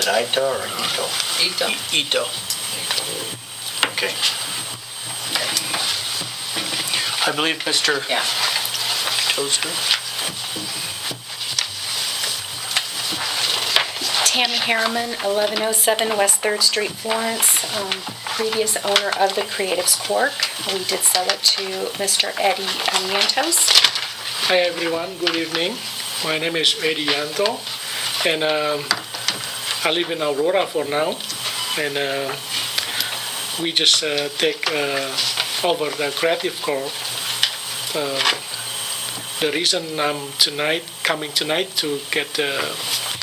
it Ito or Ito? Ito. Ito. Okay. I believe Mr. Yeah. Toaster. Tammy Harriman, 1107 West 3rd Street, Florence, previous owner of the Creatives Cork. We did sell it to Mr. Eddie Amientos. Hi everyone, good evening. My name is Eddie Yanto, and I live in Aurora for now. And we just take over the Creative Corp. The reason I'm coming tonight to get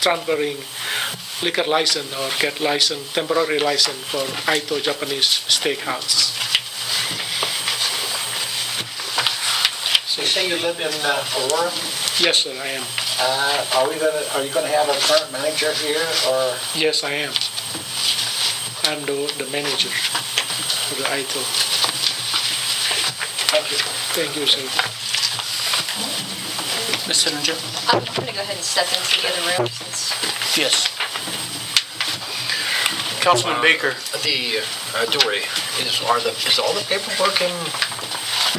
transferring liquor license or get temporary license for Ito Japanese Steakhouse. So you say you live in Aurora? Yes, sir, I am. Are you gonna have a current manager here, or? Yes, I am. I'm the manager of the Ito. Thank you. Thank you, sir. Ms. Sininger? I'm going to go ahead and step into the other room since... Yes. Councilman Baker. The Dory, is all the paperwork in,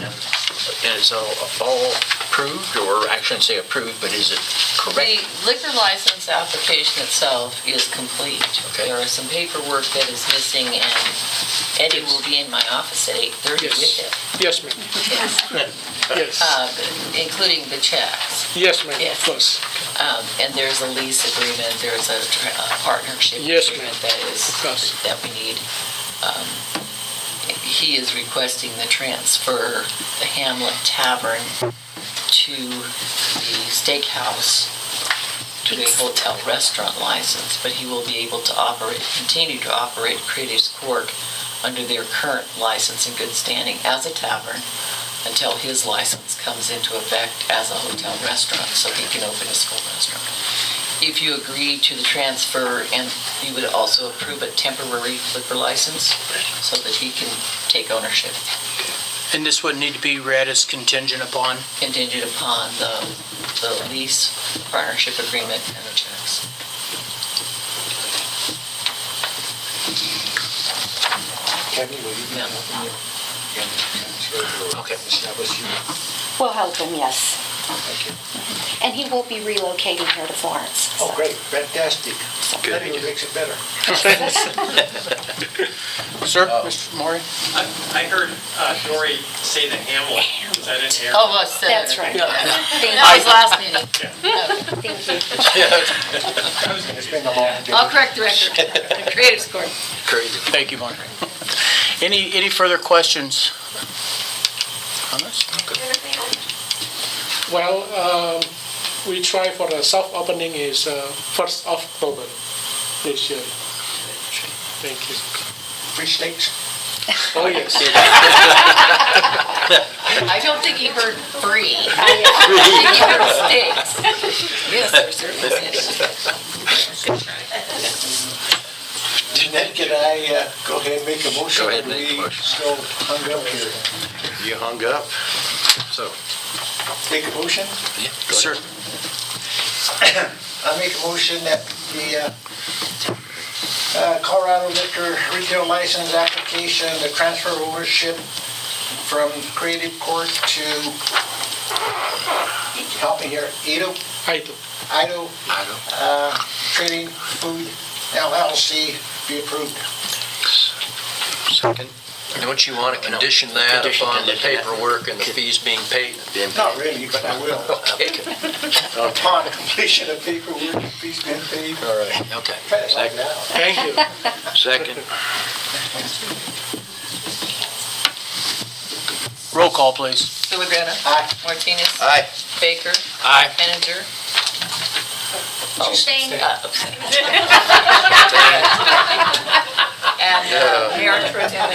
and is all approved, or I shouldn't say approved, but is it correct? The liquor license application itself is complete. Okay. There is some paperwork that is missing, and Eddie will be in my office at 8:30 Yes. with it. Yes, ma'am. Yes. Including the checks. Yes, ma'am, of Yes. course. And there's a lease agreement, there's a partnership Yes, agreement ma'am. that we need. He is requesting the transfer, the Hamlet Tavern to the steakhouse, to a hotel restaurant license, but he will be able to continue to operate Creatives Cork under their current license in good standing as a tavern until his license comes into effect as a hotel restaurant, so he can open his full restaurant. If you agree to the transfer, and you would also approve a temporary liquor license so that he can take ownership, And this would need to be read as contingent upon? contingent upon the lease, partnership agreement, and the checks. Kevin, will you be Yeah. helping you? Okay. Establish you. We'll help him, yes. Thank you. And he will be relocating here to Florence. Oh, great, fantastic. That even makes it better. Sir, Mr. Maury? I heard Dory say the Hamlet. Is that in here? Oh, us. That's right. Thank That was last meeting. Thank you. It's been a long day. I'll correct the record. The Creatives Corp. Crazy. Thank you, Mark. Any further questions on this? Well, we try for the soft opening is 1st of October this year. Thank you. Free steaks? Oh, yes. I don't think he heard free. I think he heard steaks. Yes, there certainly is. Jeanette, can I go ahead and make a motion? Go ahead and make a motion. We still hung up here. You hung up, so. Make a motion? Yeah. Sir. I make a motion that the Colorado liquor retail license application, the transfer of ownership from Creative Corp to, help me here, Ito Ito. Trading Food LLC be approved. Second. Don't you want to condition that upon the paperwork and the fees being paid? Not really, but I will. Okay. Upon completion of paperwork and fees being paid. All right, okay. Try it like that. Thank you. Second. Roll call, please. Villagrana. Aye. Martinez. Aye. Baker. Aye. Henninger. Abstain. Abstain. And Mayor Pro Tem.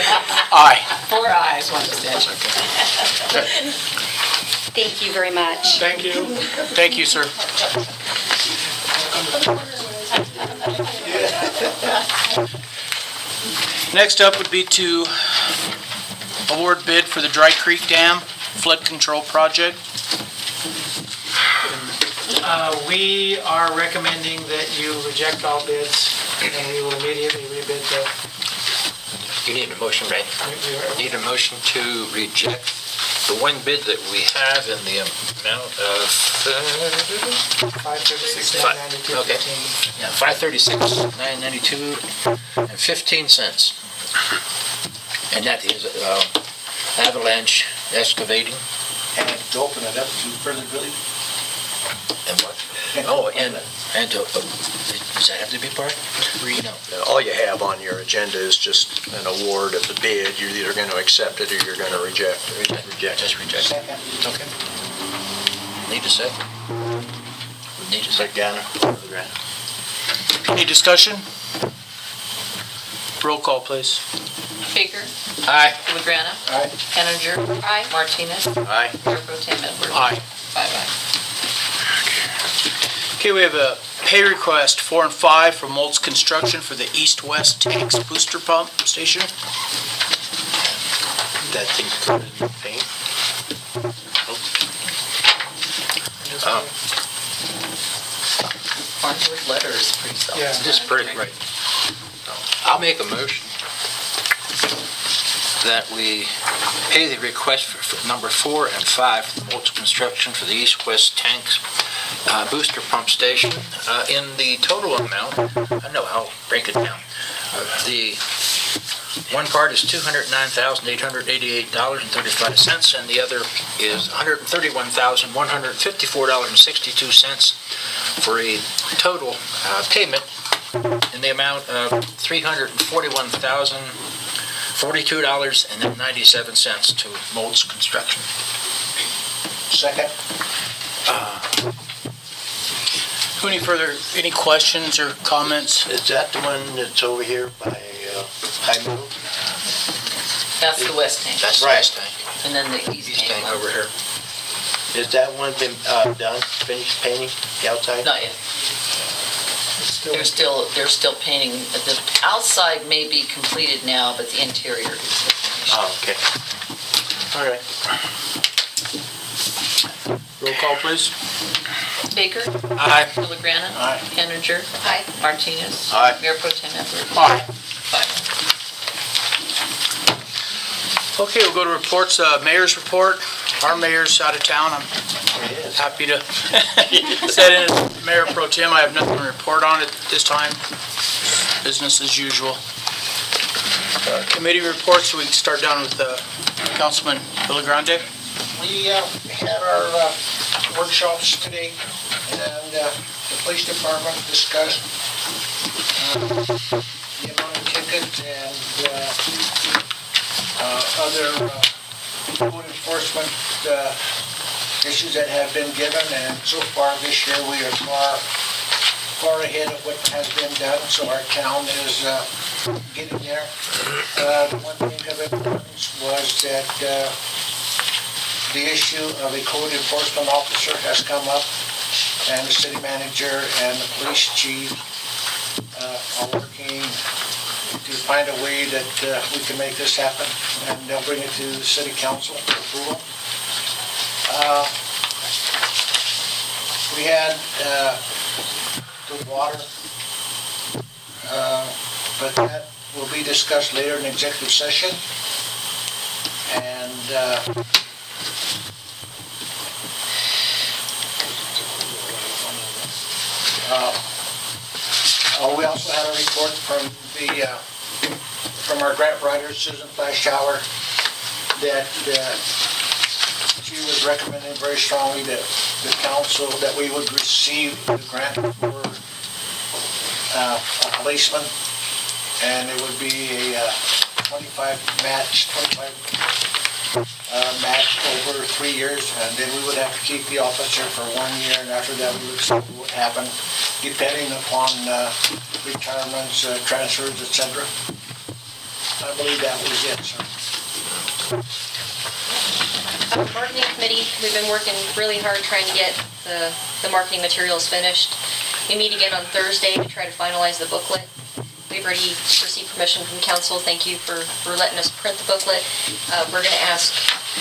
Aye. 4 ayes, 1 abstention. Thank you very much. Thank you. Thank you, sir. Next up would be to award bid for the Dry Creek Dam flood control project. We are recommending that you reject all bids And we will immediately rebid the, You need a motion, right? Need a motion to reject the one bid that we have in the amount of, 536, Fi- 992, okay. 15. yeah, $536,992.15. And that is Avalanche Excavating. And to open it up to further bidding. And what? Oh, and to, does that have to be part? No. All you have on your agenda is just an award of the bid. You're either going to accept it or you're going to reject it. Just reject it. Second. Okay. Need a second? Need a second. Any discussion? Roll call, please. Baker, Aye. LaGrana, Aye. Cannonier, Aye. Martinez, Aye. Mayor Pro Tem Edwards. Aye. 5-0. Okay, we have a pay request 4 and 5 from Moltz Construction for the east-west tanks booster pump station. That's included in the paint. Farnsworth letter is pretty self. Yeah. This is pretty, right. I'll make a motion that we pay the request for number 4 and 5 from Moltz Construction for the east-west tanks booster pump station in the total amount. I know, I'll break it down. The one part is $209,888.35, and the other is $131,154.62 for a total payment in the amount of $341,042.97 to Moltz Construction. Second. Any questions or comments? Is that the one that's over here by High Middle? That's the west tank, That's the Right. west tank. and then the east East tank tank over here. Is that one been done, finished painting the outside? Not yet. They're still painting. The outside may be completed now, but the interior is finished. Oh, okay. All right. Roll call, please. Baker, Aye. LaGrana, Aye. Cannonier, Aye. Martinez, Aye. Mayor Pro Tem Edwards. Aye. 5-0. Okay, we'll go to reports. Mayor's report. Our mayor's out of town. I'm happy to set in as Mayor Pro Tem. I have nothing to report on at this time. Business as usual. Committee reports, we can start down with Councilman Villagrande. We had our workshops today, and the police department discussed the amount of tickets and other code enforcement issues that have been given, and so far this year we are far ahead of what has been done, so our town is getting there. The one thing of importance was that the issue of a code enforcement officer has come up, and the city manager and the police chief are working to find a way that we can make this happen, and they'll bring it to the city council for approval. We had the water, but that will be discussed later in executive session. And we also had a report from our grant writer, Susan Fleischhauer, that she was recommending very strongly that the council, that we would receive the grant for a policeman, and it would be a 25 match over 3 years, and then we would have to keep the officer for 1 year, and after that we would see what would happen, depending upon retirements, transfers, etc. I believe that was it, sir. Marketing committee, we've been working really hard trying to get the marketing materials finished. We meet again on Thursday to try to finalize the booklet. We've already received permission from council. Thank you for letting us print the booklet. We're going to ask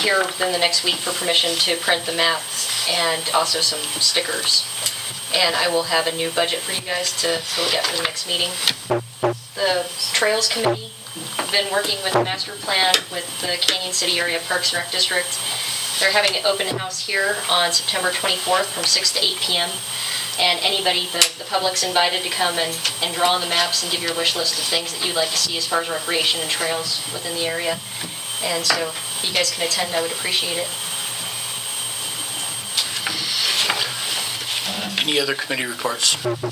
here within the next week for permission to print the maps and also some stickers. and I will have a new budget for you guys to look at for the next meeting. The Trails Committee, I've been working with the master plan with the Canyon City Area Parks and Rec District. They're having an open house here on September 24th from 6 to 8 p.m. And anybody, the public's invited to come and draw on the maps and give your wish list of things that you'd like to see as far as recreation and trails within the area. And so if you guys can attend, I would appreciate it. Any other committee reports? Okay.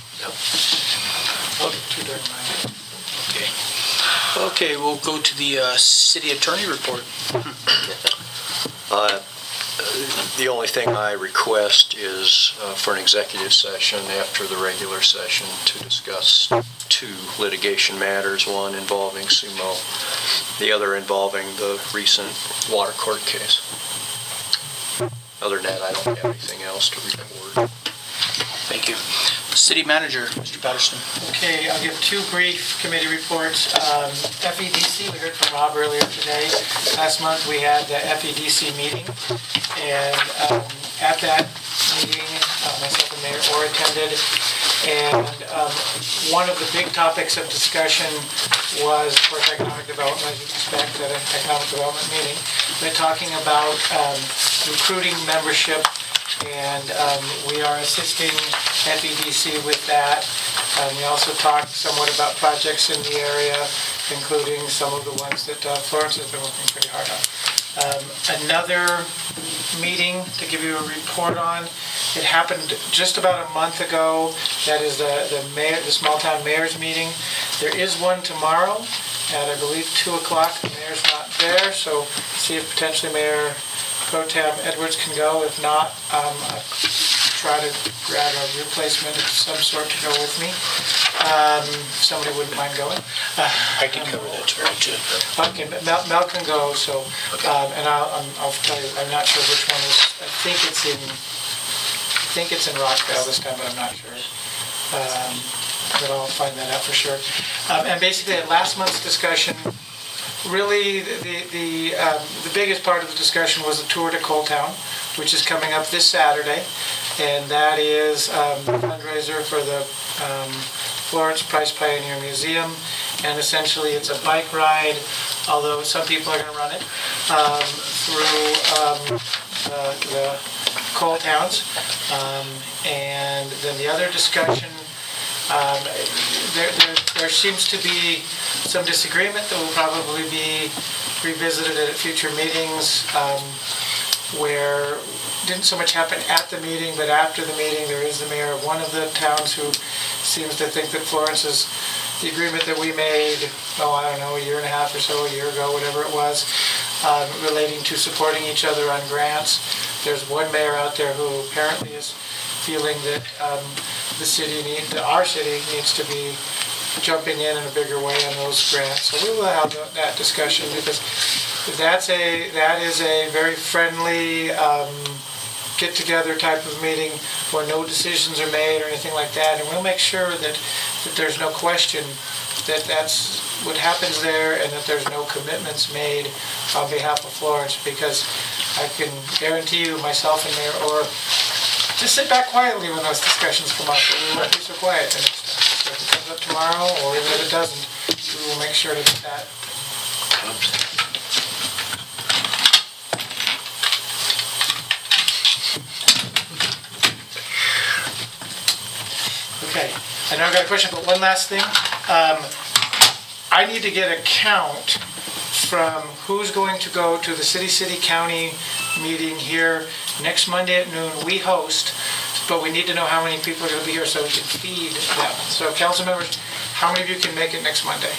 Okay, we'll go to the city attorney report. The only thing I request is for an executive session after the regular session to discuss 2 litigation matters, one involving Sumo, the other involving the recent water court case. Other than that, I don't have anything else to report. Thank you. City manager, Mr. Patterson. Okay, I'll give 2 brief committee reports. FEDC, we heard from Rob earlier today. Last month we had the FEDC meeting, and at that meeting, myself and Mayor Orr attended, and one of the big topics of discussion was, of course, economic development, as you'd expect at an economic development meeting. They're talking about recruiting membership, and we are assisting FEDC with that. We also talked somewhat about projects in the area, including some of the ones that Florence has been working pretty hard on. Another meeting to give you a report on, it happened just about a month ago. That is the small town mayor's meeting. There is one tomorrow at, I believe, 2 o'clock. The mayor's not there, so see if potentially Mayor Pro Tem Edwards can go. If not, I'll try to grab a replacement of some sort to go with me. If somebody wouldn't mind going. I can cover that tomorrow too. Okay, but Mel can go, so, and I'll tell you, I'm not sure which one is, I think it's in Rockville this time, but I'm not sure. But I'll find that out for sure. And basically at last month's discussion, really the biggest part of the discussion was the tour to Coal Town, which is coming up this Saturday, and that is a fundraiser for the Florence Price Pioneer Museum, and essentially it's a bike ride, although some people are going to run it, through the coal towns. And then the other discussion, there seems to be some disagreement that will probably be revisited at future meetings, where didn't so much happen at the meeting, but after the meeting, there is the mayor of one of the towns who seems to think that Florence is the agreement that we made, I don't know, a year and a half or so, a year ago, whatever it was, relating to supporting each other on grants. There's one mayor out there who apparently is feeling that our city needs to be jumping in a bigger way on those grants. So we will have that discussion, because that is a very friendly get-together type of meeting where no decisions are made or anything like that, and we'll make sure that there's no question that that's what happens there, and that there's no commitments made on behalf of Florence, because I can guarantee you, myself and Mayor Orr, just sit back quietly when those discussions come up, but we won't be so quiet the next time. So if it comes up tomorrow, or even if it doesn't, we will make sure to get that. Okay, I know I've got a question, but one last thing. I need to get a count from who's going to go to the city-county meeting here next Monday at noon. We host, but we need to know how many people are going to be here so we can feed them. So council members, how many of you can make it next Monday?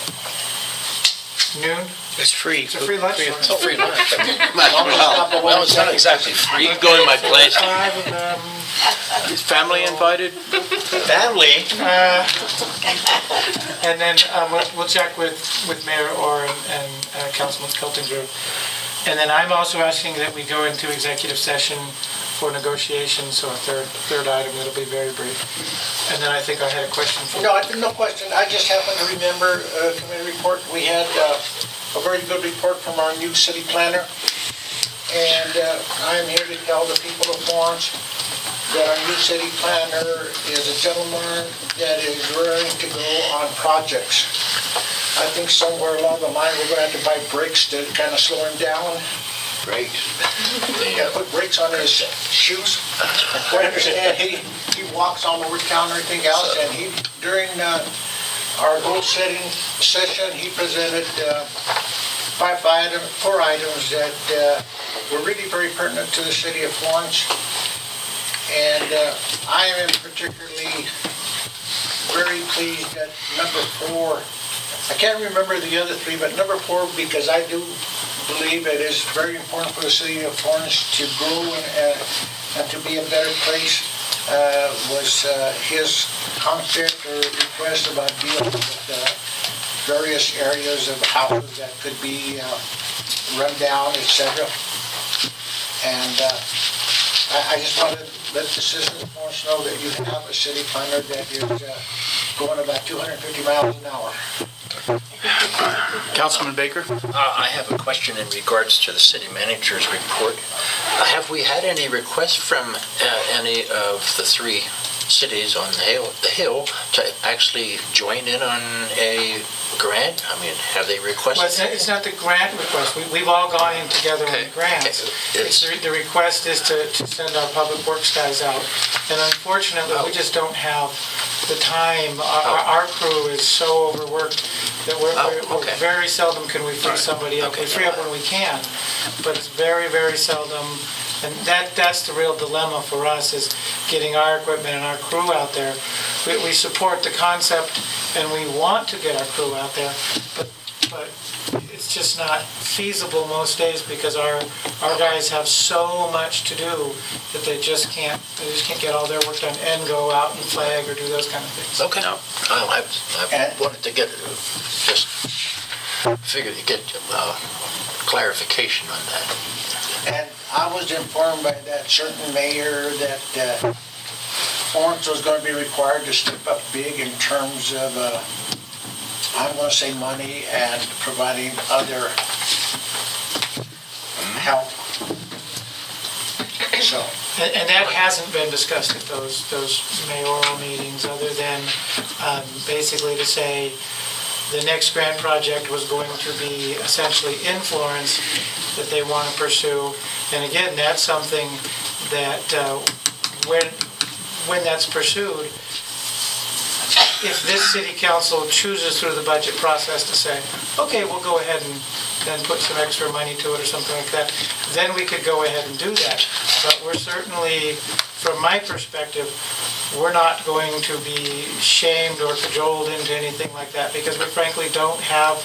Noon? It's free. It's a free lunch. It's a free lunch. Well, it's not exactly free. You can go to my place. 5 of them. Is family invited? Family? And then we'll check with Mayor Orr and Councilman Keltinger. And then I'm also asking that we go into executive session for negotiations, so a third item that'll be very brief. And then I think I had a question for you. No question. I just happened to remember a committee report. We had a very good report from our new city planner. And I am here to tell the people of Florence that our new city planner is a gentleman that is willing to go on projects. I think somewhere along the line, we're gonna have to buy brakes to kind of slow him down. Great. Yeah, put brakes on his shoes. What I understand, he walks all over town and everything else, and during our goal-setting session, he presented 4 items that were really very pertinent to the city of Florence. And I am particularly very pleased that number 4, I can't remember the other 3, but number 4, because I do believe it is very important for the city of Florence to grow and to be a better place, was his concept or request about dealing with various areas of houses that could be run down, etc. And I just want to let the citizens of Florence know that you have a city planner that is going about 250 miles an hour. Councilman Baker? I have a question in regards to the city manager's report. Have we had any requests from any of the 3 cities on the hill to actually join in on a grant? I mean, have they requested? Well, it's not the grant request. We've all gone in together on the grants. The request is to send our public works guys out. And unfortunately, we just don't have the time. Our crew is so overworked that we're very seldom can we free somebody up. We free up when we can, but it's very, very seldom. And that's the real dilemma for us, is getting our equipment and our crew out there. We support the concept and we want to get our crew out there, but it's just not feasible most days because our guys have so much to do that they just can't get all their work done and go out and flag or do those kind of things. Okay. No. I wanted to get clarification on that. And I was informed by that certain mayor that Florence was going to be required to step up big in terms of, I'm going to say money and providing other help. So. And that hasn't been discussed at those mayoral meetings, other than basically to say the next grant project was going to be essentially in Florence that they want to pursue. And again, that's something that when that's pursued, if this city council chooses through the budget process to say, okay, we'll go ahead and then put some extra money to it or something like that, then we could go ahead and do that. But we're certainly, from my perspective, we're not going to be shamed or cajoled into anything like that because we frankly don't have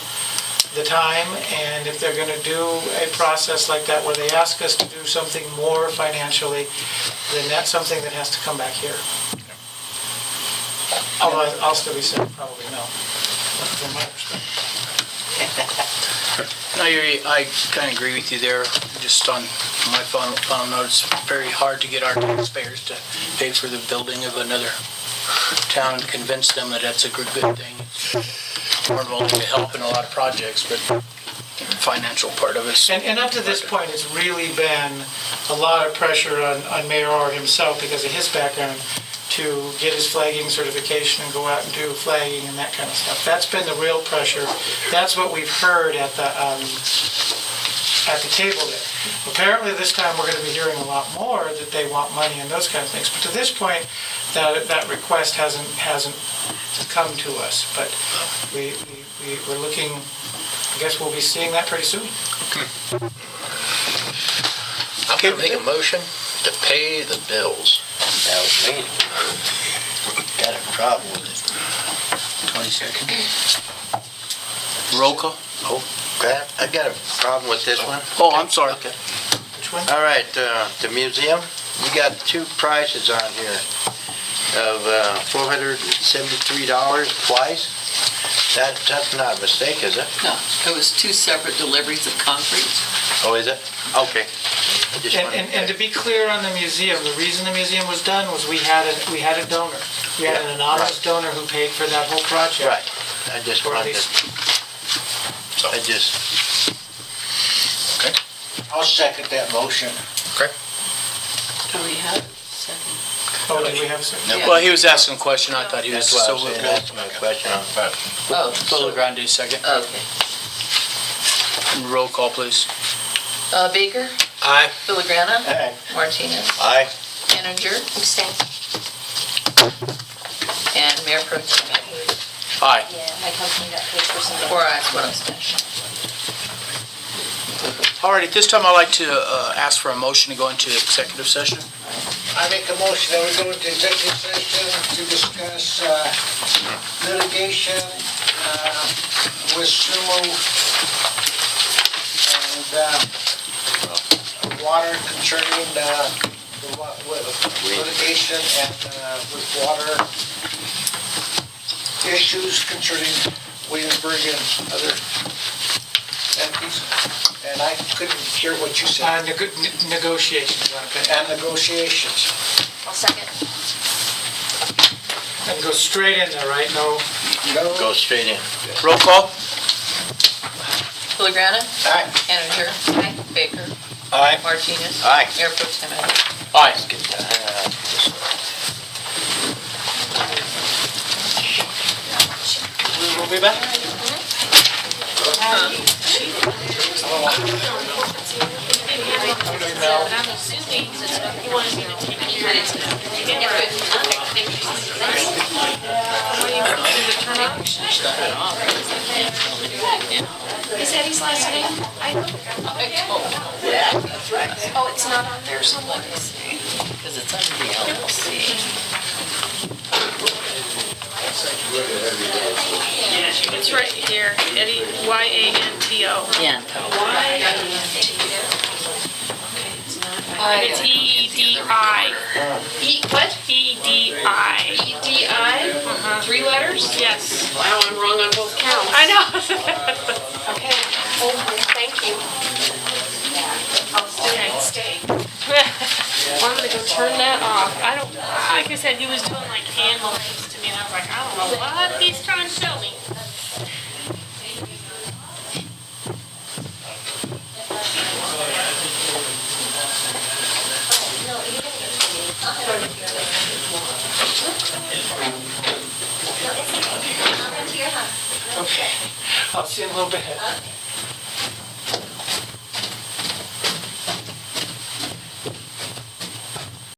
the time. And if they're going to do a process like that where they ask us to do something more financially, then that's something that has to come back here. Although I'll still be saying probably no, from my perspective. No, I kind of agree with you there. Just on my final note, it's very hard to get our taxpayers to pay for the building of another town and convince them that that's a good thing. We're willing to help in a lot of projects, but the financial part of it. And up to this point, it's really been a lot of pressure on Mayor Orr himself because of his background to get his flagging certification and go out and do flagging and that kind of stuff. That's been the real pressure. That's what we've heard at the table there. Apparently this time we're going to be hearing a lot more that they want money and those kind of things. But to this point, that request hasn't come to us. But we're looking, I guess we'll be seeing that pretty soon. I'm going to make a motion to pay the bills. That was me. Got a problem with it. 20 seconds. Roll call. Oh, I got a problem with this one. Oh, I'm sorry. Okay. Which one? All right, the museum, you got 2 prices on here of $473 twice. That's not a mistake, is it? No, it was 2 separate deliveries of concrete. Oh, is it? Okay. I just wanted And to be clear on the museum, the reason the museum was done was we had a donor. We had an anonymous donor who paid for that whole project. Right. I just Or at wanted least- to, I'll second that motion. Do we have a second? Oh, did we have some? Yeah. Well, he was asking a question, I thought he was That's why I still was looking. asking my question on first. Oh, Solo Grande, second. okay. Roll call, please. Baker, Aye. Villagrana, Aye. Martinez, Aye. Anninger, Abstain. and Mayor Pro Tem Edwards. Aye. Yeah, my company got paid for some. 4 ayes, 1 abstention. All right, at this time, I'd like to ask for a motion to go into executive session. I make a motion that we go into executive session to discuss litigation with Sumo and water concerning litigation and with water issues concerning Williamsburg and other entities. And I couldn't hear what you said. Negotiations, you want to put And negotiations. I'll second. And go straight in there, right? No, Go straight in. Roll call? Villagrana, Aye. Anninger, Baker, Aye. Martinez. Aye. Mayor Pro Tem Edwards. Aye. we'll be back. Is Eddie's last name? I know. Oh, it's not on there somewhere. Because it's under the LLC. It's right here, Eddie, Y-A-N-T-O. Yanto. And it's E-E-D-I. What? E-E-D-I. EDI? 3 letters? Yes. Wow, I'm wrong on both counts. I know. Okay, oh, thank you. I'll stay. Well, I'm gonna go turn that off. I don't, like I said, he was doing like hand motions to me, and I was like, I don't know what he's trying to show me. Okay. I'll see you in a little bit.